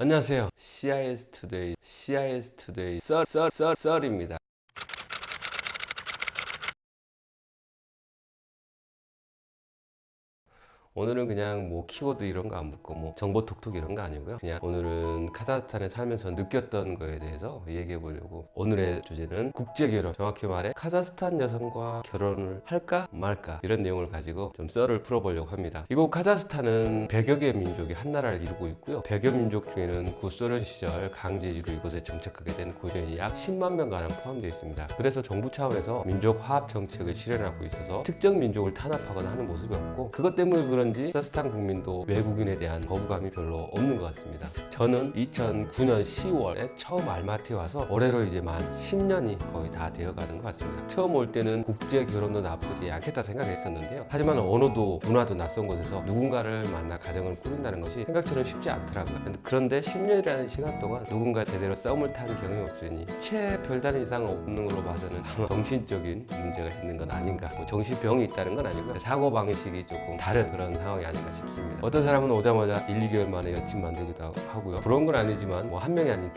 안녕하세요. CIS 투데이 썰입니다. 오늘은 그냥 뭐 키워드 이런 거 안 붙고 뭐 정보 톡톡 이런 거 아니고요. 그냥 오늘은 카자흐스탄에 살면서 느꼈던 거에 대해서 얘기해 보려고. 오늘의 주제는 국제 결혼, 정확히 말해 카자흐스탄 여성과 결혼을 할까 말까 이런 내용을 가지고 좀 썰을 풀어보려고 합니다. 이곳 카자흐스탄은 100여 개의 민족이 한 나라를 이루고 있고요. 100여 민족 중에는 구소련 시절 강제지로 이곳에 정착하게 된 고전이 약 10만 명가량 포함되어 있습니다. 그래서 정부 차원에서 민족 화합 정책을 실현하고 있어서 특정 민족을 탄압하거나 하는 모습이 없고, 그것 때문에 그런지 카자흐스탄 국민도 외국인에 대한 거부감이 별로 없는 것 같습니다. 저는 2009년 10월에 처음 알마티에 와서 올해로 이제 만 10년이 거의 다 되어가는 것 같습니다. 처음 올 때는 국제 결혼도 나쁘지 않겠다 생각했었는데요. 하지만 언어도 문화도 낯선 곳에서 누군가를 만나 가정을 꾸린다는 것이 생각처럼 쉽지 않더라고요. 그런데 10년이라는 시간 동안 누군가 제대로 썸을 탄 경험이 없으니 채 별다른 이상 없는 걸로 봐서는 아마 정신적인 문제가 있는 건 아닌가, 뭐 정신병이 있다는 건 아니고요. 사고방식이 조금 다른 그런 상황이 아닌가 싶습니다. 어떤 사람은 오자마자 1, 2개월 만에 여친 만들기도 하고요. 부러운 건 아니지만 뭐 한 명이 아닌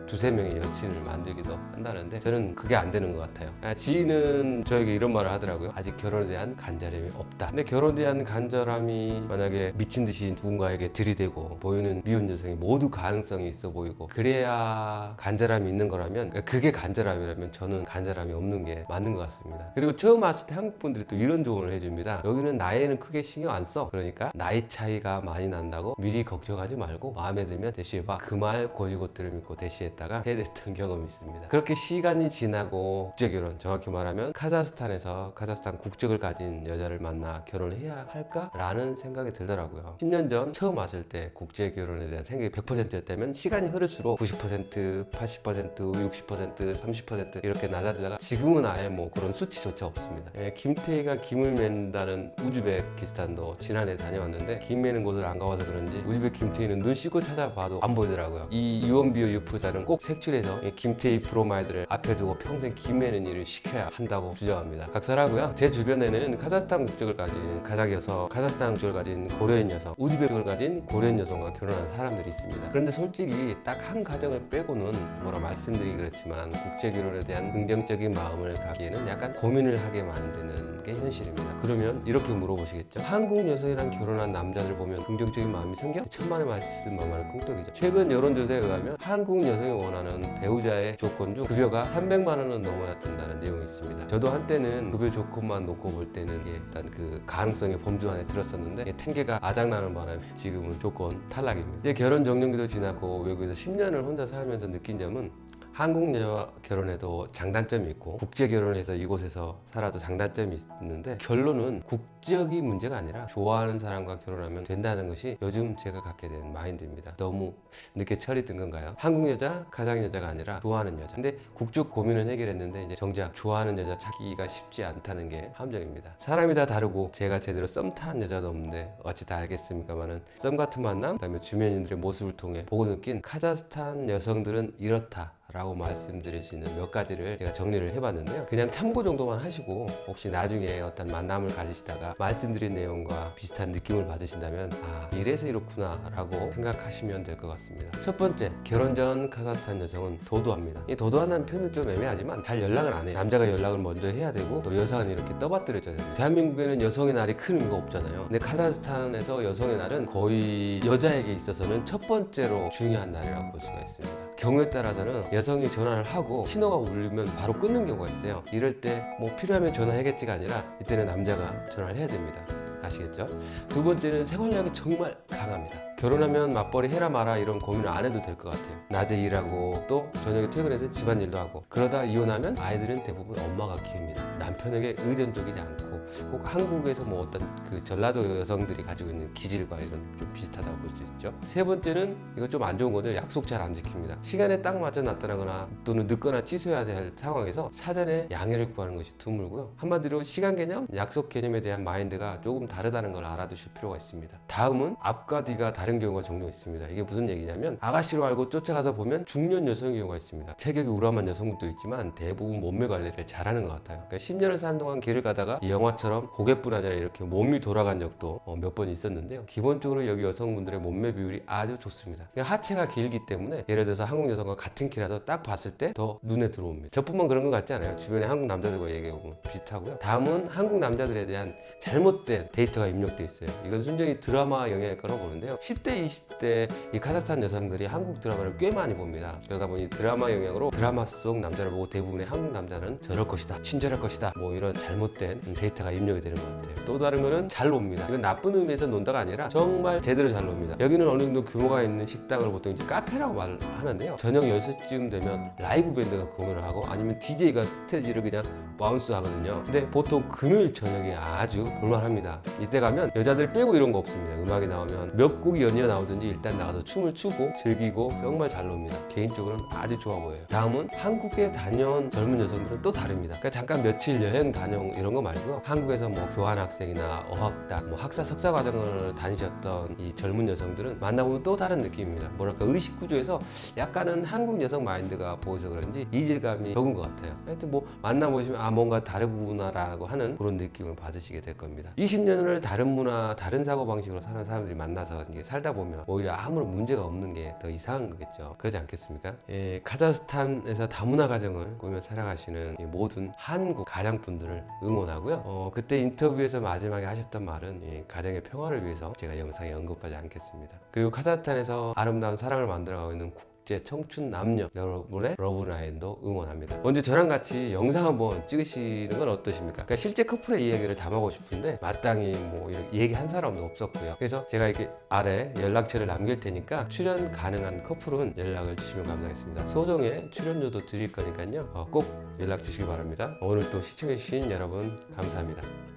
두세 명의 여친을 만들기도 한다는데 저는 그게 안 되는 것 같아요. 지인은 저에게 이런 말을 하더라고요. 아직 결혼에 대한 간절함이 없다. 근데 결혼에 대한 간절함이 만약에 미친 듯이 누군가에게 들이대고 보이는 미혼 여성이 모두 가능성이 있어 보이고 그래야 간절함이 있는 거라면, 그게 간절함이라면 저는 간절함이 없는 게 맞는 것 같습니다. 그리고 처음 왔을 때 한국 분들이 또 이런 조언을 해줍니다. 여기는 나이에는 크게 신경 안 써. 그러니까 나이 차이가 많이 난다고 미리 걱정하지 말고 마음에 들면 대시해봐. 그 말 고지고대로 믿고 대시했다가 해냈던 경험이 있습니다. 그렇게 시간이 지나고 국제결혼, 정확히 말하면 카자흐스탄에서 카자흐스탄 국적을 가진 여자를 만나 결혼을 해야 할까? 라는 생각이 들더라고요. 10년 전 처음 왔을 때 국제결혼에 대한 생각이 100%였다면 시간이 흐를수록 90%, 80%, 60%, 30% 이렇게 낮아지다가 지금은 아예 뭐 그런 수치조차 없습니다. 김태희가 김을 맨다는 우즈베키스탄도 지난해 다녀왔는데, 김 매는 곳을 안 가봐서 그런지 우즈베 김태희는 눈 씻고 찾아봐도 안 보이더라고요. 이 유언비어 유포자는 꼭 색출해서 김태희 브로마이드를 앞에 두고 평생 김 매는 일을 시켜야 한다고 주장합니다. 각설하고요. 제 주변에는 카자흐스탄 국적을 가진 카자흐 여성, 카자흐스탄 국적을 가진 고려인 여성, 우즈베 국적을 가진 고려인 여성과 결혼한 사람들이 있습니다. 그런데 솔직히 딱 한 가정을 빼고는 뭐라 말씀드리기 그렇지만 국제 결혼에 대한 긍정적인 마음을 갖기에는 약간 고민을 하게 만드는 게 현실입니다. 그러면 이렇게 물어보시겠죠? 한국 여성이랑 결혼한 남자들 보면 긍정적인 마음이 생겨? 천만의 말씀 만만한 콩떡이죠. 최근 여론조사에 의하면 한국 여성이 원하는 배우자의 조건 중 급여가 300만 원은 넘어야 된다는 내용이 있습니다. 저도 한때는 급여 조건만 놓고 볼 때는 일단 그 가능성의 범주 안에 들었었는데 텐계가 아작나는 바람에 지금은 조건 탈락입니다. 이제 결혼 정년기도 지나고 외국에서 10년을 혼자 살면서 느낀 점은, 한국 여자와 결혼해도 장단점이 있고 국제 결혼해서 이곳에서 살아도 장단점이 있는데, 결론은 국적이 문제가 아니라 좋아하는 사람과 결혼하면 된다는 것이 요즘 제가 갖게 된 마인드입니다. 너무 늦게 철이 든 건가요? 한국 여자, 가장 여자가 아니라 좋아하는 여자. 근데 국적 고민은 해결했는데 이제 정작 좋아하는 여자 찾기가 쉽지 않다는 게 함정입니다. 사람이 다 다르고 제가 제대로 썸 탄 여자도 없는데 어찌 다 알겠습니까만은, 썸 같은 만남, 그다음에 주변인들의 모습을 통해 보고 느낀 카자흐스탄 여성들은 이렇다 라고 말씀드릴 수 있는 몇 가지를 제가 정리를 해봤는데요. 그냥 참고 정도만 하시고 혹시 나중에 어떤 만남을 가지시다가 말씀드린 내용과 비슷한 느낌을 받으신다면 이래서 이렇구나 라고 생각하시면 될 것 같습니다. 첫 번째, 결혼 전 카자흐스탄 여성은 도도합니다. 이 도도하다는 표현은 좀 애매하지만 잘 연락을 안 해요. 남자가 연락을 먼저 해야 되고 또 여성은 이렇게 떠받들여줘야 됩니다. 대한민국에는 여성의 날이 큰 의미가 없잖아요. 근데 카자흐스탄에서 여성의 날은 거의 여자에게 있어서는 첫 번째로 중요한 날이라고 볼 수가 있습니다. 경우에 따라서는 여성이 전화를 하고 신호가 울리면 바로 끊는 경우가 있어요. 이럴 때 뭐 필요하면 전화해야겠지가 아니라 이때는 남자가 전화를 해야 됩니다. 아시겠죠? 두 번째는 생활력이 정말 강합니다. 결혼하면 맞벌이 해라 마라 이런 고민을 안 해도 될 것 같아요. 낮에 일하고 또 저녁에 퇴근해서 집안일도 하고, 그러다 이혼하면 아이들은 대부분 엄마가 키웁니다. 남편에게 의존적이지 않고, 꼭 한국에서 뭐 어떤 그 전라도 여성들이 가지고 있는 기질과 이런 좀 비슷하다고 볼 수 있죠. 세 번째는, 이거 좀 안 좋은 건데, 약속 잘 안 지킵니다. 시간에 딱 맞춰 나타나거나 또는 늦거나 취소해야 될 상황에서 사전에 양해를 구하는 것이 드물고요. 한마디로 시간 개념, 약속 개념에 대한 마인드가 조금 다르다는 걸 알아두실 필요가 있습니다. 다음은 앞과 뒤가 다른 이런 경우가 종종 있습니다. 이게 무슨 얘기냐면 아가씨로 알고 쫓아가서 보면 중년 여성의 경우가 있습니다. 체격이 우람한 여성분도 있지만 대부분 몸매 관리를 잘하는 것 같아요. 그러니까 10년을 사는 동안 길을 가다가 이 영화처럼 고개뿐 아니라 이렇게 몸이 돌아간 적도 몇 번 있었는데요. 기본적으로 여기 여성분들의 몸매 비율이 아주 좋습니다. 그러니까 하체가 길기 때문에 예를 들어서 한국 여성과 같은 키라도 딱 봤을 때 더 눈에 들어옵니다. 저뿐만 그런 것 같지 않아요. 주변에 한국 남자들과 얘기해보면 비슷하고요. 다음은 한국 남자들에 대한 잘못된 데이터가 입력돼 있어요. 이건 순전히 드라마 영향일 거라고 보는데요. 10대, 20대 이 카자흐스탄 여성들이 한국 드라마를 꽤 많이 봅니다. 그러다 보니 드라마 영향으로 드라마 속 남자를 보고 대부분의 한국 남자는 저럴 것이다, 친절할 것이다, 뭐 이런 잘못된 데이터가 입력이 되는 것 같아요. 또 다른 거는 잘 놉니다. 이건 나쁜 의미에서 논다가 아니라 정말 제대로 잘 놉니다. 여기는 어느 정도 규모가 있는 식당을 보통 이제 카페라고 말을 하는데요. 저녁 10시쯤 되면 라이브 밴드가 공연을 하고 아니면 DJ가 스테이지를 그냥 바운스 하거든요. 근데 보통 금요일 저녁에 아주 볼만합니다. 이때 가면 여자들 빼고 이런 거 없습니다. 음악이 나오면 몇 곡이 연이어 나오든지 일단 나가서 춤을 추고 즐기고 정말 잘 놉니다. 개인적으로는 아주 좋아 보여요. 다음은 한국에 다녀온 젊은 여성들은 또 다릅니다. 그러니까 잠깐 며칠 여행 다녀온 이런 거 말고요. 한국에서 뭐 교환학생이나 어학당, 뭐 학사 석사 과정을 다니셨던 이 젊은 여성들은 만나보면 또 다른 느낌입니다. 뭐랄까 의식 구조에서 약간은 한국 여성 마인드가 보여서 그런지 이질감이 적은 것 같아요. 하여튼 뭐 만나보시면 아 뭔가 다르구나라고 하는 그런 느낌을 받으시게 될 겁니다. 20년을 다른 문화, 다른 사고방식으로 사는 사람들이 만나서 이게 살다 보면 오히려 아무런 문제가 없는 게 더 이상한 거겠죠. 그러지 않겠습니까? 예, 카자흐스탄에서 다문화 가정을 꾸며 살아가시는 이 모든 한국 가장분들을 응원하고요. 그때 인터뷰에서 마지막에 하셨던 말은 이 가정의 평화를 위해서 제가 영상에 언급하지 않겠습니다. 그리고 카자흐스탄에서 아름다운 사랑을 만들어가고 있는 제 청춘 남녀 여러분의 러브라인도 응원합니다. 먼저 저랑 같이 영상 한번 찍으시는 건 어떠십니까? 그러니까 실제 커플의 이야기를 담아보고 싶은데 마땅히 뭐 이렇게 얘기한 사람도 없었고요. 그래서 제가 이렇게 아래 연락처를 남길 테니까 출연 가능한 커플은 연락을 주시면 감사하겠습니다. 소정의 출연료도 드릴 거니까요. 꼭 연락 주시기 바랍니다. 오늘 또 시청해주신 여러분 감사합니다.